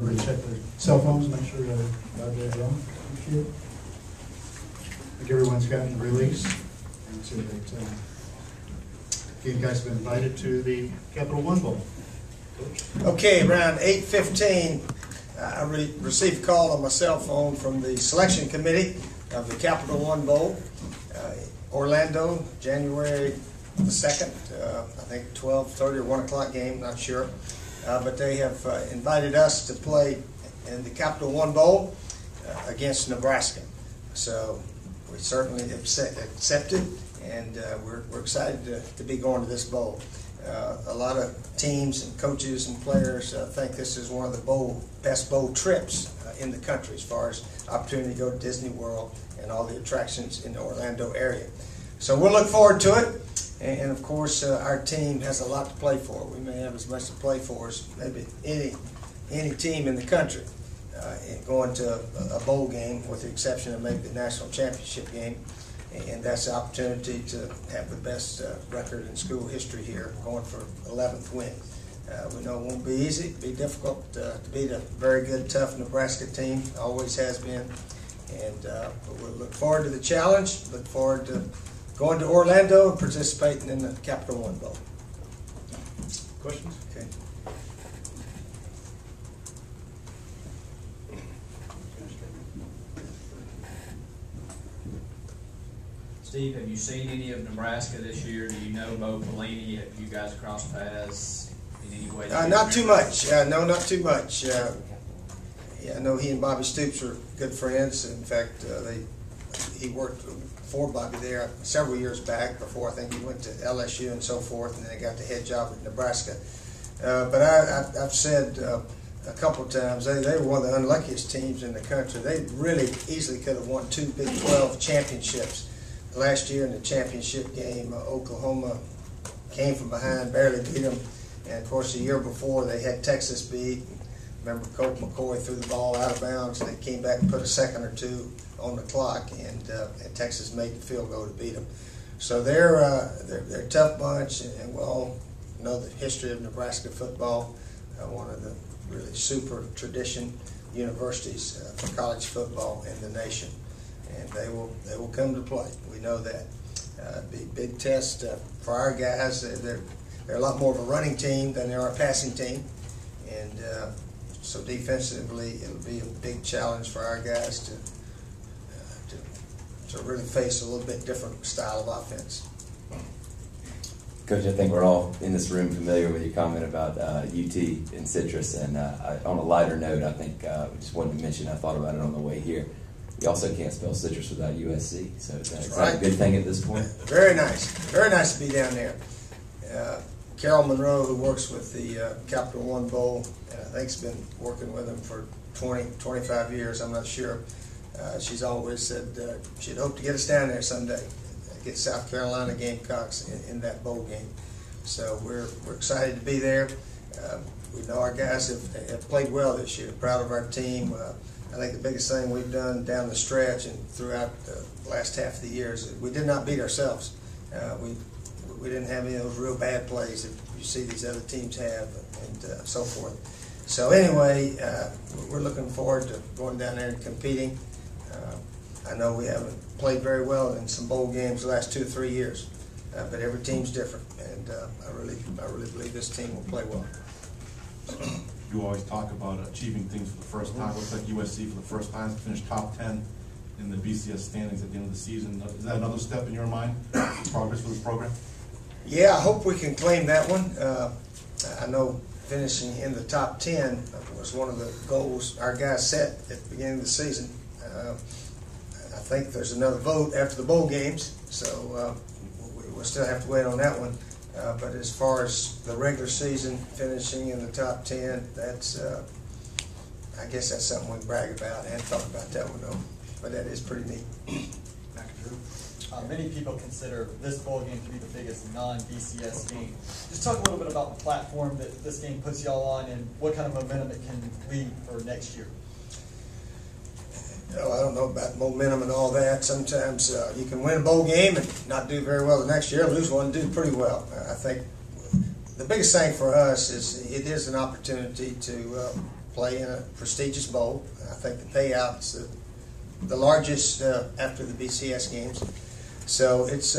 Everybody check their cell phones, make sure they're on. Appreciate it. I think everyone's gotten the release. And so that Gamecocks have been invited to the Capital One Bowl. Okay, around 8:15, I received a call on my cell phone from the selection committee of the Capital One Bowl, Orlando, January the 2nd, I think 12:30 or 1 o'clock game, not sure. But they have invited us to play in the Capital One Bowl against Nebraska. So we certainly accepted, and we're excited to be going to this bowl. A lot of teams and coaches and players think this is one of the best bowl trips in the country as far as opportunity to go to Disney World and all the attractions in the Orlando area. So we'll look forward to it. And of course, our team has a lot to play for. We may have as much to play for as maybe any team in the country going to a bowl game, with the exception of maybe the national championship game. And that's the opportunity to have the best record in school history here, going for 11th win. We know it won't be easy. It'll be difficult to beat a very good, tough Nebraska team. Always has been. And but we'll look forward to the challenge. Look forward to going to Orlando and participating in the Capital One Bowl. Questions? Okay. Steve, have you seen any of Nebraska this year? Do you know Bo Pelini? Have you guys crossed paths in any way? Not too much. No, not too much. Yeah, I know he and Bobby Stoops are good friends. In fact, he worked for Bobby there several years back, before I think he went to LSU and so forth, and then he got the head job at Nebraska. But I've said a couple of times, they were one of the unluckiest teams in the country. They really easily could have won 2 Big 12 championships. Last year in the championship game, Oklahoma came from behind, barely beat them. And of course, the year before, they had Texas beat. Remember, Colt McCoy threw the ball out of bounds, and they came back and put a second or two on the clock, and Texas made the field goal to beat them. So they're a tough bunch, and we all know the history of Nebraska football. One of the really super tradition universities for college football in the nation, and they will come to play. We know that. Be a big test for our guys. They're a lot more of a running team than they are a passing team, and so defensively, it'll be a big challenge for our guys to really face a little bit different style of offense. Coach, I think we're all in this room familiar with your comment about UT and Citrus, and on a lighter note, I think I just wanted to mention, I thought about it on the way here, you also can't spell citrus without USC, so is that a good thing at this point? Very nice to be down there. Carol Monroe, who works with the Capital One Bowl, I think has been working with them for 20, 25 years, I'm not sure. She's always said she'd hope to get us down there someday, get South Carolina Gamecocks in that bowl game. So we're excited to be there. We know our guys have played well this year, proud of our team. I think the biggest thing we've done down the stretch and throughout the last half of the year is we did not beat ourselves. We didn't have any of those real bad plays that you see these other teams have, and so forth. So anyway, we're looking forward to going down there and competing. I know we haven't played very well in some bowl games the last 2 or 3 years, but every team's different, and I really believe this team will play well. You always talk about achieving things for the first time. Looks like USC for the first time finished top 10 in the BCS standings at the end of the season. Is that another step in your mind, progress for this program? Yeah, I hope we can claim that one. I know finishing in the top 10 was one of the goals our guys set at the beginning of the season. I think there's another vote after the bowl games, so we'll still have to wait on that one. But as far as the regular season finishing in the top 10, that's I guess that's something we can brag about. I hadn't thought about that one though, but that is pretty neat. Many people consider this bowl game to be the biggest non-BCS game. Just talk a little bit about the platform that this game puts y'all on, and what kind of momentum it can lead for next year. I don't know about momentum and all that. Sometimes you can win a bowl game and not do very well the next year, lose one and do pretty well. I think the biggest thing for us is it is an opportunity to play in a prestigious bowl. I think the payout's the largest after the BCS games. So it's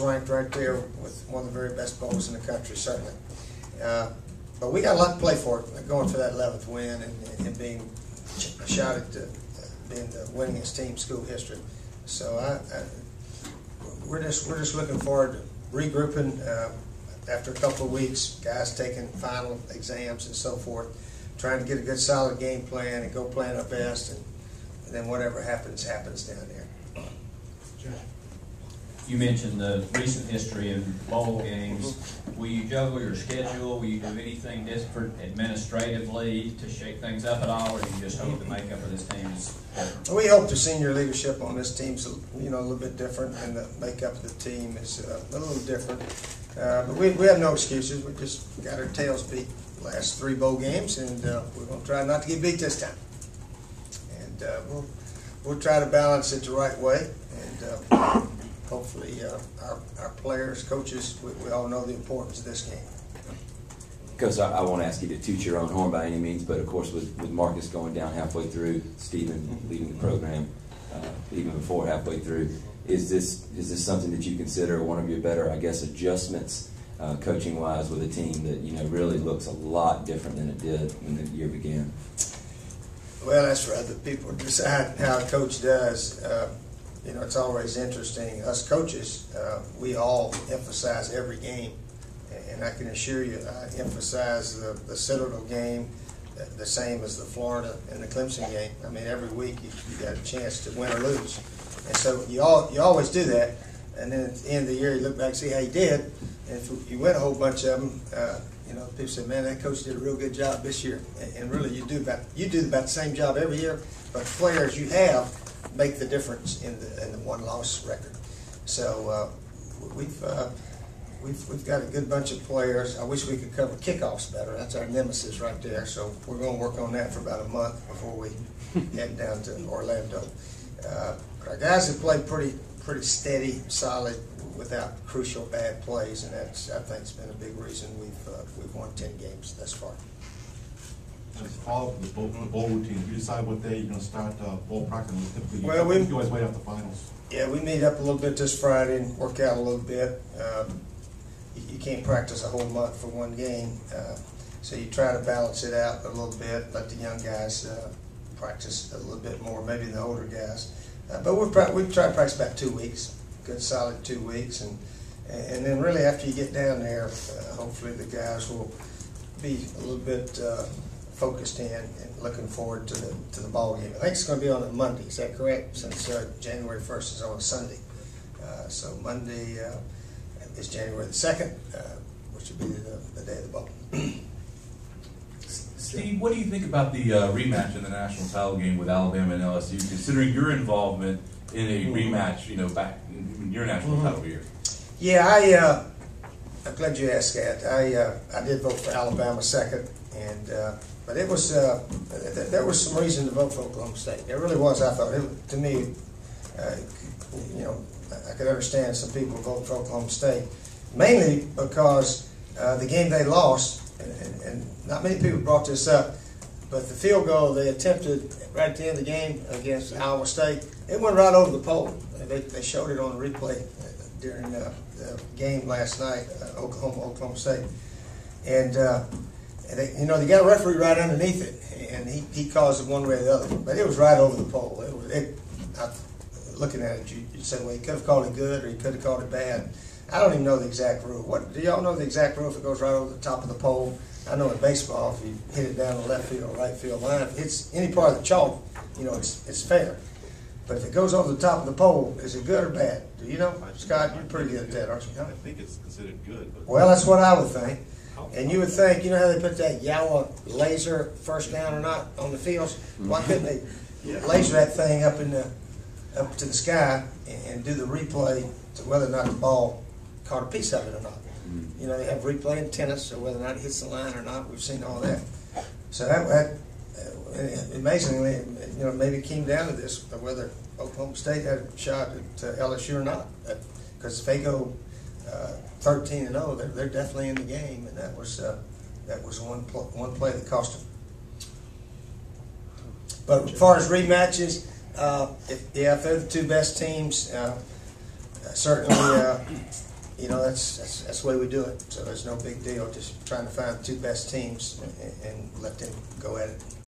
ranked right there with one of the very best bowls in the country, certainly. But we got a lot to play for, going for that 11th win and being a shot at being the winningest team in school history. So we're just looking forward to regrouping after a couple of weeks, guys taking final exams and so forth, trying to get a good solid game plan and go playing our best, and then whatever happens down there. You mentioned the recent history of bowl games. Will you juggle your schedule? Will you do anything different administratively to shake things up at all, or do you just hope the makeup of this team is different? We hope the senior leadership on this team's a little bit different, and the makeup of the team is a little different. But we have no excuses. We just got our tails beat the last 3 bowl games, and we're going to try not to get beat this time. And we'll try to balance it the right way, and hopefully our players, coaches, we all know the importance of this game. Coach, I won't ask you to toot your own horn by any means, but of course with Marcus going down halfway through, Stephen leading the program even before halfway through, is this something that you consider one of your better, I guess, adjustments coaching-wise with a team that really looks a lot different than it did when the year began? Well, that's for other people to decide how a coach does. It's always interesting. Us coaches, we all emphasize every game, and I can assure you, I emphasize the Citadel game the same as the Florida and the Clemson game. I mean, every week you got a chance to win or lose, and so you always do that. And then at the end of the year, you look back and see how you did, and if you win a whole bunch of them, people say, "Man, that coach did a real good job this year." And really, you do about the same job every year, but the players you have make the difference in the one-loss record. So we've got a good bunch of players. I wish we could cover kickoffs better. That's our nemesis right there. So we're going to work on that for about a month before we head down to Orlando. But our guys have played pretty steady, solid, without crucial bad plays, and that's, I think, has been a big reason we've won 10 games thus far. As a follow-up to the bowl routine, you decide what day you're going to start bowl practice? Typically, well, you always wait after finals. Yeah, we meet up a little bit this Friday and work out a little bit. You can't practice a whole month for one game, so you try to balance it out a little bit, let the young guys practice a little bit more, maybe the older guys. But we try to practice about 2 weeks, good solid 2 weeks, and then really after you get down there, hopefully the guys will be a little bit focused in and looking forward to the ball game. I think it's going to be on a Monday. Is that correct? Since January 1st is on a Sunday, so Monday is January the 2nd, which will be the day of the ball. Steve, what do you think about the rematch in the national title game with Alabama and LSU, considering your involvement in a rematch, back in your national title year? Yeah, I'm glad you asked that. I did vote for Alabama second, and but it was there was some reason to vote for Oklahoma State. There really was. I thought to me, I could understand some people voting for Oklahoma State, mainly because the game they lost, and not many people brought this up, but the field goal they attempted right at the end of the game against Iowa State, it went right over the pole. They showed it on the replay during the game last night, Oklahoma State, and they got a referee right underneath it, and he calls it one way or the other, but it was right over the pole. Looking at it, you'd say, well, he could have called it good or he could have called it bad. I don't even know the exact rule. Do y'all know the exact rule if it goes right over the top of the pole? I know in baseball, if you hit it down the left field or right field line, if it's any part of the chalk, it's fair. But if it goes over the top of the pole, is it good or bad? Do you know? Scott, you're pretty good at that, aren't you? I think it's considered good. But well, that's what I would think. And you would think, how they put that yellow laser first down or not on the fields? Why couldn't they laser that thing up to the sky and do the replay to whether or not the ball caught a piece of it or not? They have replay in tennis, so whether or not it hits the line or not, we've seen all that. So that amazingly, maybe it came down to this, whether Oklahoma State had a shot at LSU or not. Because if they go 13-0, they're definitely in the game, and that was one play that cost them. But as far as rematches, if they're the two best teams, certainly, that's the way we do it. So there's no big deal. Just trying to find the two best teams and let them go at it.